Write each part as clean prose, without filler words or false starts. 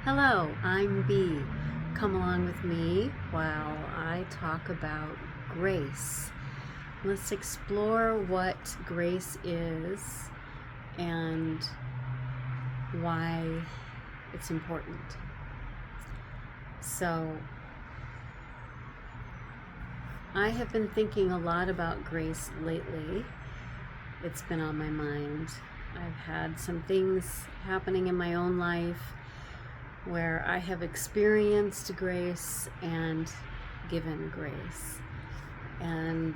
Hello, I'm B. Come along with me while I talk about grace. Let's explore what grace is and why it's important. So, I have been thinking a lot about grace lately. It's been on my mind. I've had some things happening in my own life where I have experienced grace and given grace. And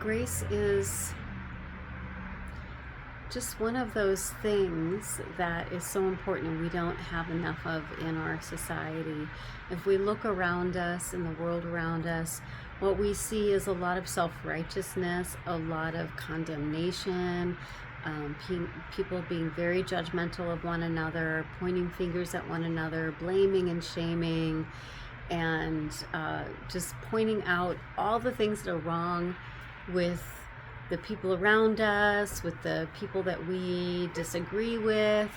grace is just one of those things that is so important and we don't have enough of in our society. If we look around us, in the world around us, what we see is a lot of self-righteousness, a lot of condemnation, people being very judgmental of one another, pointing fingers at one another, blaming and shaming, and just pointing out all the things that are wrong with the people around us, with the people that we disagree with,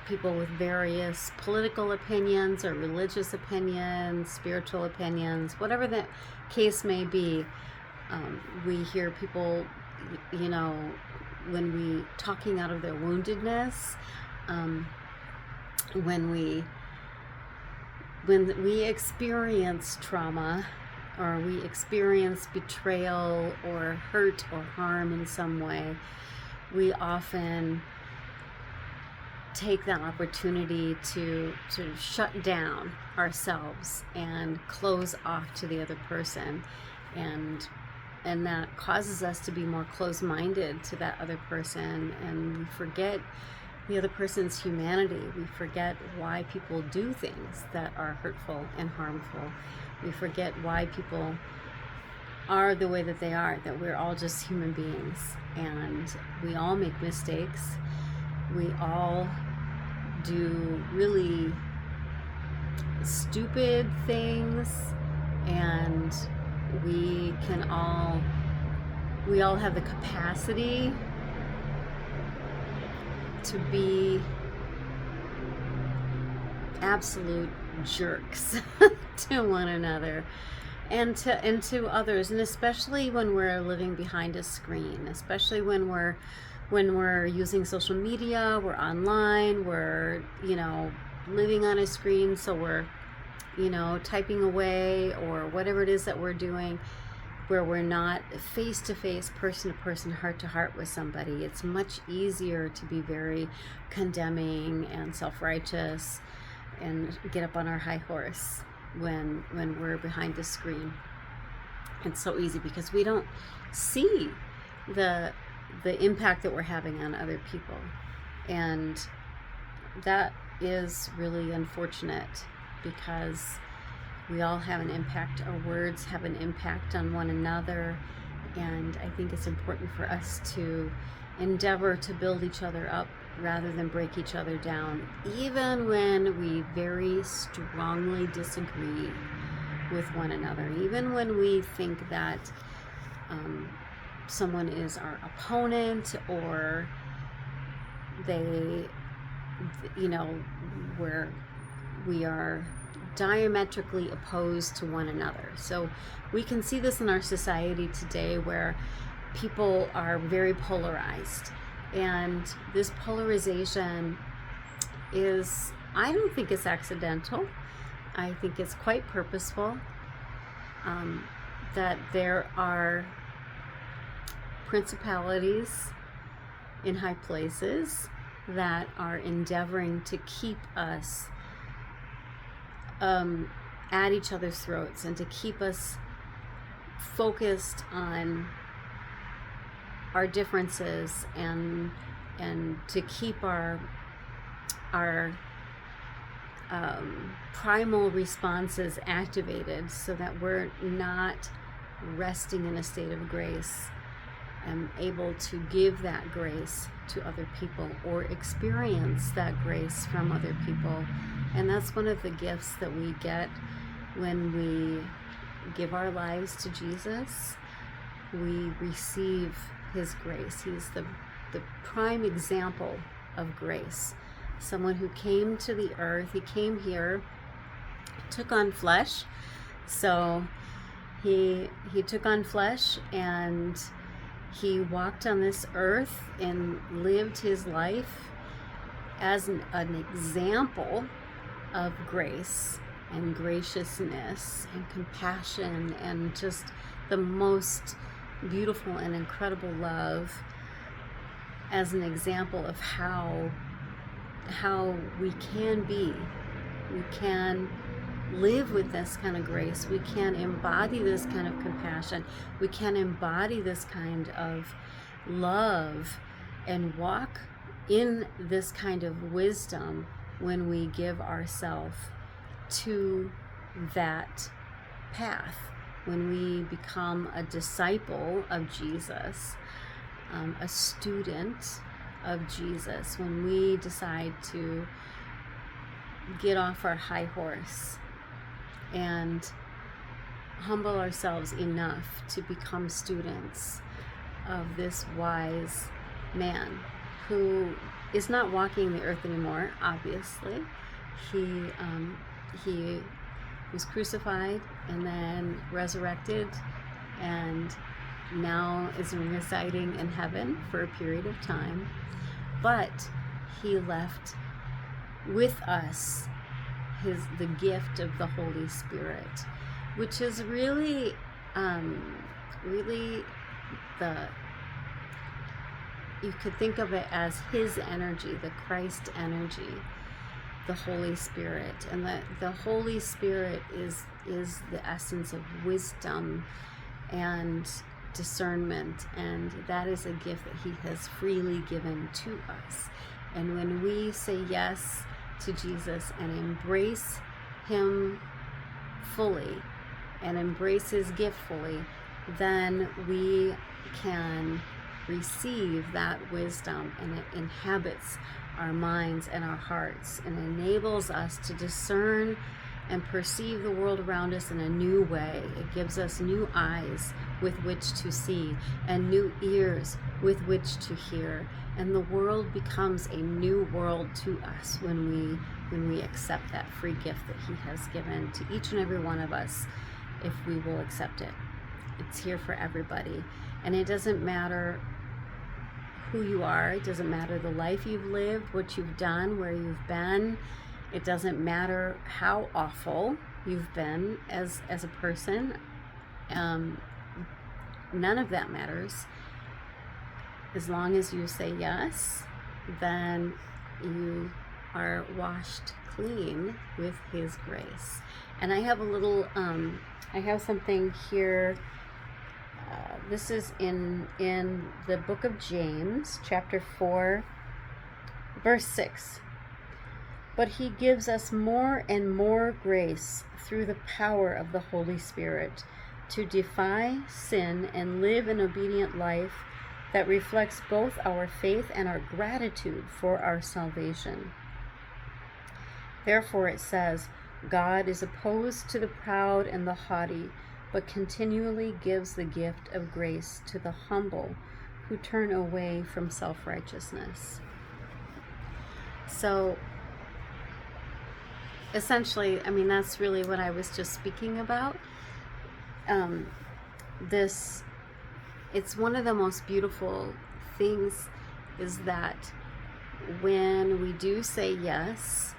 people with various political opinions or religious opinions, spiritual opinions, whatever the case may be. We hear people, when we talking out of their woundedness, when we experience trauma or we experience betrayal or hurt or harm in some way, we often take that opportunity to shut down ourselves and close off to the other person, and that causes us to be more closed-minded to that other person, and we forget the other person's humanity. We forget why people do things that are hurtful and harmful. We forget why people are the way that they are, that we're all just human beings and we all make mistakes. We all do really stupid things, and we all have the capacity to be absolute jerks to one another and to others, and especially when we're living behind a screen, especially when we're using social media, we're online, we're living on a screen, so we're typing away or whatever it is that we're doing, where we're not face to face, person to person, heart to heart with somebody. It's much easier to be very condemning and self-righteous and get up on our high horse when we're behind the screen. It's so easy because we don't see the impact that we're having on other people, and that is really unfortunate because we all have an impact. Our words have an impact on one another, and I think it's important for us to endeavor to build each other up rather than break each other down, even when we very strongly disagree with one another, even when we think that someone is our opponent, or they, where we are diametrically opposed to one another. So we can see this in our society today, where people are very polarized, and this polarization is, I don't think it's accidental. I think it's quite purposeful, that there are principalities in high places that are endeavoring to keep us at each other's throats, and to keep us focused on our differences, and to keep our primal responses activated, so that we're not resting in a state of grace and able to give that grace to other people or experience that grace from other people. And that's one of the gifts that we get when we give our lives to Jesus. We receive His grace. He's the the prime example of grace. Someone who came to the earth, he came here, took on flesh. So he took on flesh, and he walked on this earth and lived his life as an example of grace and graciousness and compassion and just the most beautiful and incredible love, as an example of how we can be. We can live with this kind of grace. We can embody this kind of compassion. We can embody this kind of love and walk in this kind of wisdom when we give ourselves to that path, when we become a disciple of Jesus, a student of Jesus, when we decide to get off our high horse and humble ourselves enough to become students of this wise man who is not walking the earth anymore. Obviously, he was crucified and then resurrected, and now is residing in heaven for a period of time. But he left with us the gift of the Holy Spirit, which is really you could think of it as his energy, the Christ energy, the Holy Spirit. And the Holy Spirit is the essence of wisdom and discernment, and that is a gift that he has freely given to us. And when we say yes to Jesus and embrace him fully and embrace his gift fully, then we can receive that wisdom, and it inhabits our minds and our hearts and enables us to discern and perceive the world around us in a new way. It gives us new eyes with which to see and new ears with which to hear, and the world becomes a new world to us when we accept that free gift that he has given to each and every one of us, if we will accept it. It's here for everybody, and it doesn't matter who you are. It doesn't matter the life you've lived, what you've done, where you've been. It doesn't matter how awful you've been as a person. None of that matters. As long as you say yes, then you are washed clean with his grace. And I have a little, I have something here. This is in the book of James, chapter 4, verse 6. But he gives us more and more grace through the power of the Holy Spirit to defy sin and live an obedient life that reflects both our faith and our gratitude for our salvation. Therefore it says, God is opposed to the proud and the haughty, but continually gives the gift of grace to the humble who turn away from self-righteousness. So essentially, I mean, that's really what I was just speaking about. It's one of the most beautiful things is that when we do say yes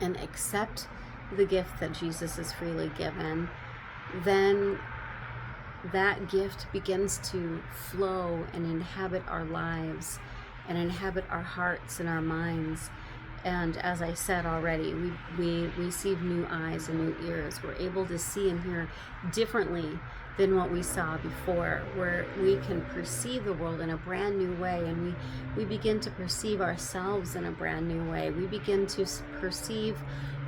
and accept the gift that Jesus has freely given, then that gift begins to flow and inhabit our lives and inhabit our hearts and our minds. And as I said already, we receive new eyes and new ears. We're able to see and hear differently than what we saw before, where we can perceive the world in a brand new way, and we begin to perceive ourselves in a brand new way. We begin to perceive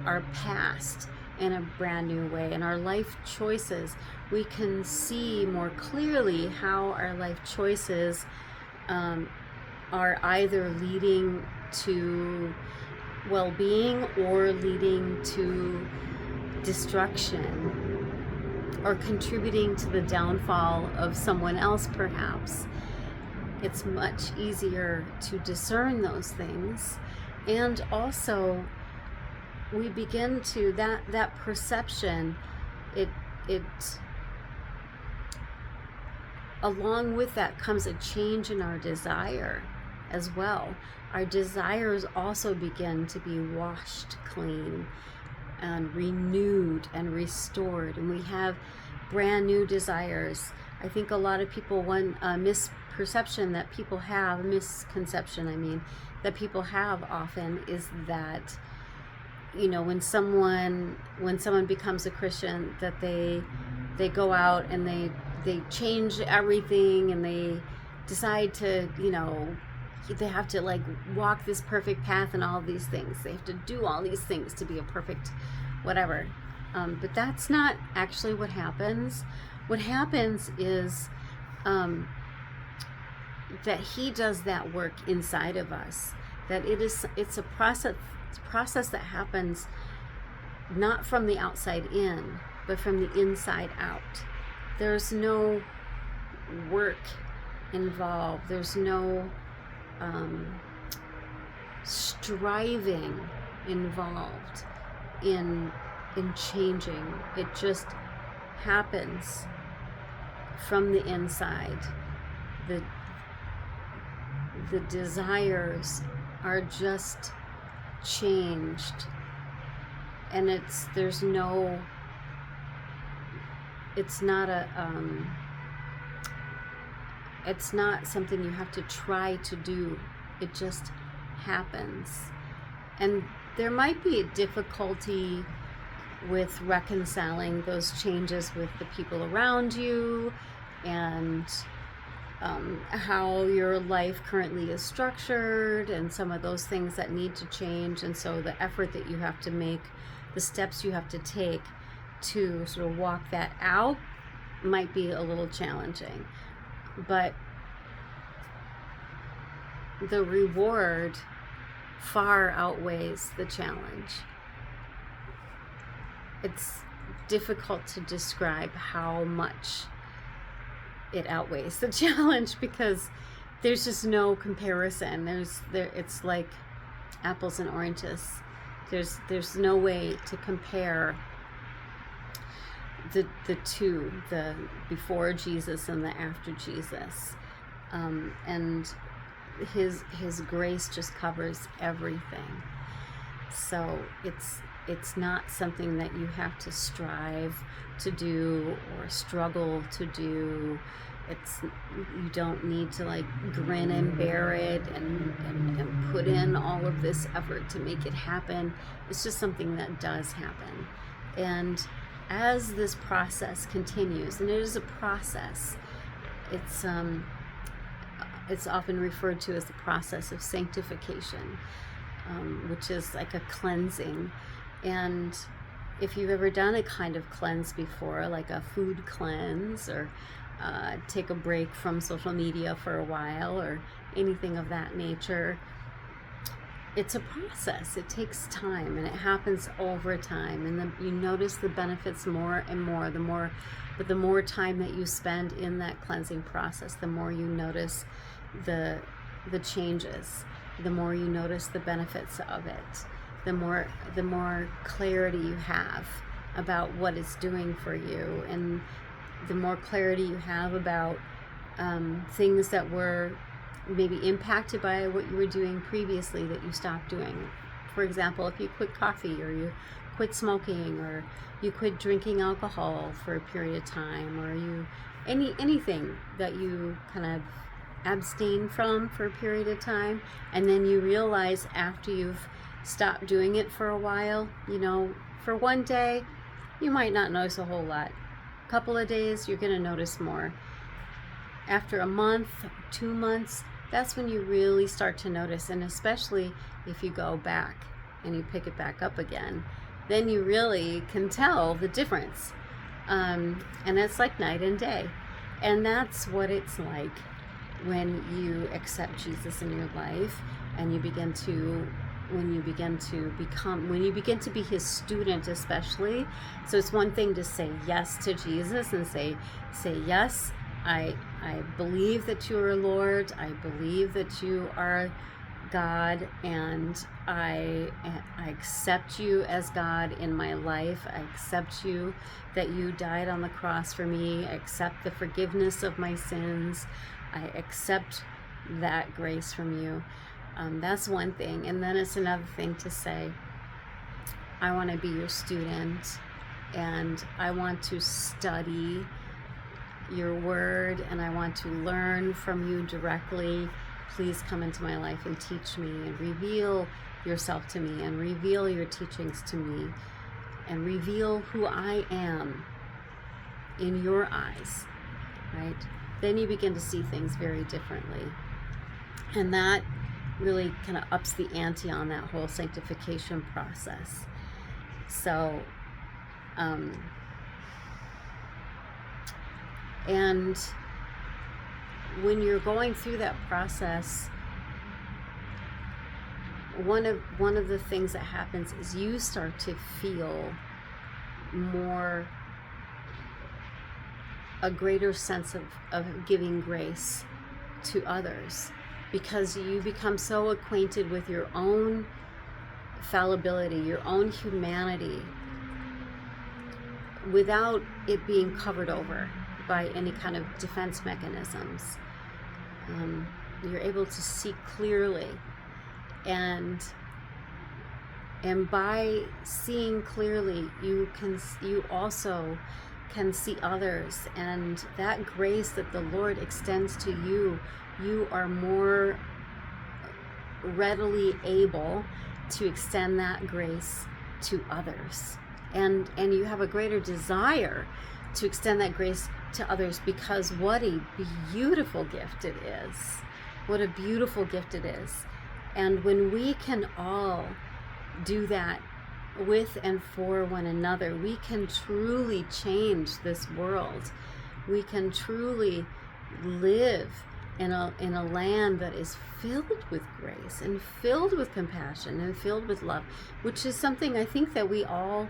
our past in a brand new way, and our life choices. We can see more clearly how our life choices are either leading to well-being or leading to destruction, or contributing to the downfall of someone else perhaps. it's much easier to discern those things. And also we begin to, that perception, it along with that comes a change in our desire as well. Our desires also begin to be washed clean and renewed and restored, and we have brand new desires. I think a lot of people, one misconception that people have often is that, you know, when someone becomes a Christian, that they go out and they change everything, and they decide to, you know, they have to like walk this perfect path and all of these things. They have to do all these things to be a perfect whatever. But that's not actually what happens. What happens is that he does that work inside of us. That it's a process that happens not from the outside in, but from the inside out. There's no work involved. There's no striving involved in changing. It just happens from the inside. The desires are just changed, and it's not something you have to try to do. It just happens. And there might be a difficulty with reconciling those changes with the people around you, and how your life currently is structured, and some of those things that need to change. And so the effort that you have to make, the steps you have to take to sort of walk that out might be a little challenging. But the reward far outweighs the challenge. It's difficult to describe how much it outweighs the challenge, because there's just no comparison. It's like apples and oranges. There's no way to compare the two, the before Jesus and the after Jesus. And his grace just covers everything. So it's not something that you have to strive to do or struggle to do. You don't need to like grin and bear it and put in all of this effort to make it happen. It's just something that does happen. And as this process continues, and it is a process, it's often referred to as the process of sanctification, which is like a cleansing. And if you've ever done a kind of cleanse before, like a food cleanse, or take a break from social media for a while, or anything of that nature, it's a process. It takes time, and it happens over time, and you notice the benefits more and more. But the more time that you spend in that cleansing process, the more you notice the changes, the more you notice the benefits of it, the more clarity you have about what it's doing for you, and the more clarity you have about things that were maybe impacted by what you were doing previously that you stopped doing. For example, if you quit coffee, or you quit smoking, or you quit drinking alcohol for a period of time, or anything that you kind of abstain from for a period of time, and then you realize after you've stopped doing it for a while, you know, for one day you might not notice a whole lot. A couple of days you're going to notice more. After a month, 2 months, that's when you really start to notice. And especially if you go back and you pick it back up again, then you really can tell the difference. And it's like night and day. And that's what it's like when you accept Jesus in your life, and you begin to be his student, especially. So it's one thing to say yes to Jesus and say yes, I believe that you are Lord. I believe that you are God, and I accept you as God in my life. I accept you, that you died on the cross for me. I accept the forgiveness of my sins. I accept that grace from you. That's one thing. And then it's another thing to say, I want to be your student, and I want to study your word, and I want to learn from you directly. Please come into my life and teach me, and reveal yourself to me, and reveal your teachings to me, and reveal who I am in your eyes, right? Then you begin to see things very differently. And that really kind of ups the ante on that whole sanctification process. So, and when you're going through that process, one of the things that happens is you start to feel a greater sense of giving grace to others, because you become so acquainted with your own fallibility, your own humanity, without it being covered over by any kind of defense mechanisms. You're able to see clearly, and by seeing clearly, you also can see others, and that grace that the Lord extends to you, you are more readily able to extend that grace to others, and you have a greater desire to extend that grace to others, because what a beautiful gift it is. What a beautiful gift it is. And when we can all do that with and for one another, we can truly change this world. We can truly live in a land that is filled with grace, and filled with compassion, and filled with love, which is something I think that we all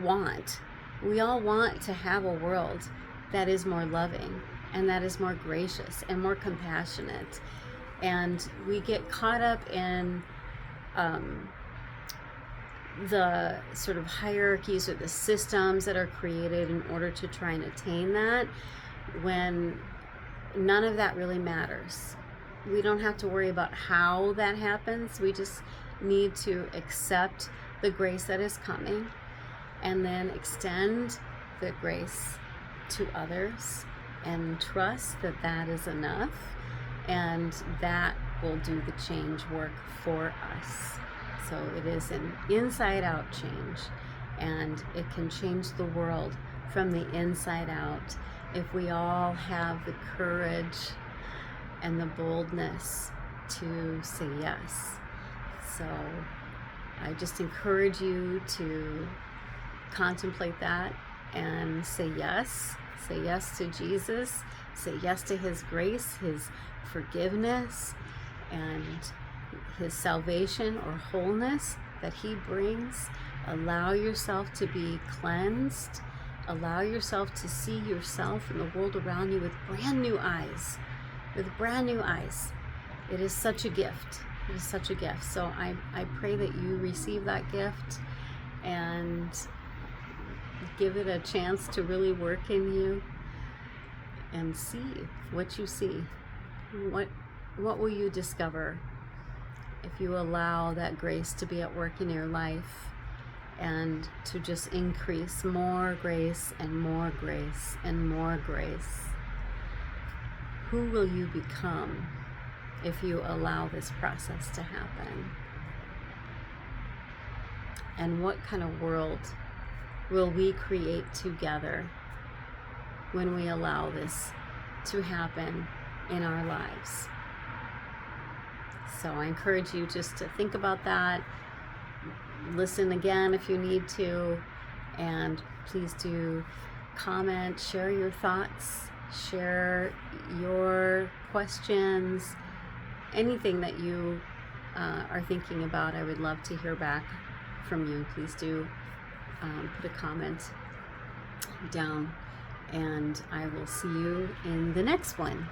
want. We all want to have a world that is more loving, and that is more gracious, and more compassionate. And we get caught up in the sort of hierarchies or the systems that are created in order to try and attain that, when none of that really matters. We don't have to worry about how that happens. We just need to accept the grace that is coming, and then extend the grace to others, and trust that that is enough, and that will do the change work for us. So it is an inside out change, and it can change the world from the inside out if we all have the courage and the boldness to say yes. So I just encourage you to contemplate that and say yes. Say yes to Jesus. Say yes to his grace, his forgiveness, and his salvation or wholeness that he brings. Allow yourself to be cleansed. Allow yourself to see yourself and the world around you with brand new eyes. With brand new eyes. It is such a gift. It is such a gift. So I pray that you receive that gift and give it a chance to really work in you, and see what you see. What will you discover if you allow that grace to be at work in your life, and to just increase more grace and more grace and more grace? Who will you become if you allow this process to happen? And what kind of world will we create together when we allow this to happen in our lives? So I encourage you just to think about that. Listen again if you need to, and please do comment, share your thoughts, share your questions, anything that you are thinking about. I would love to hear back from you. Please do put a comment down, and I will see you in the next one.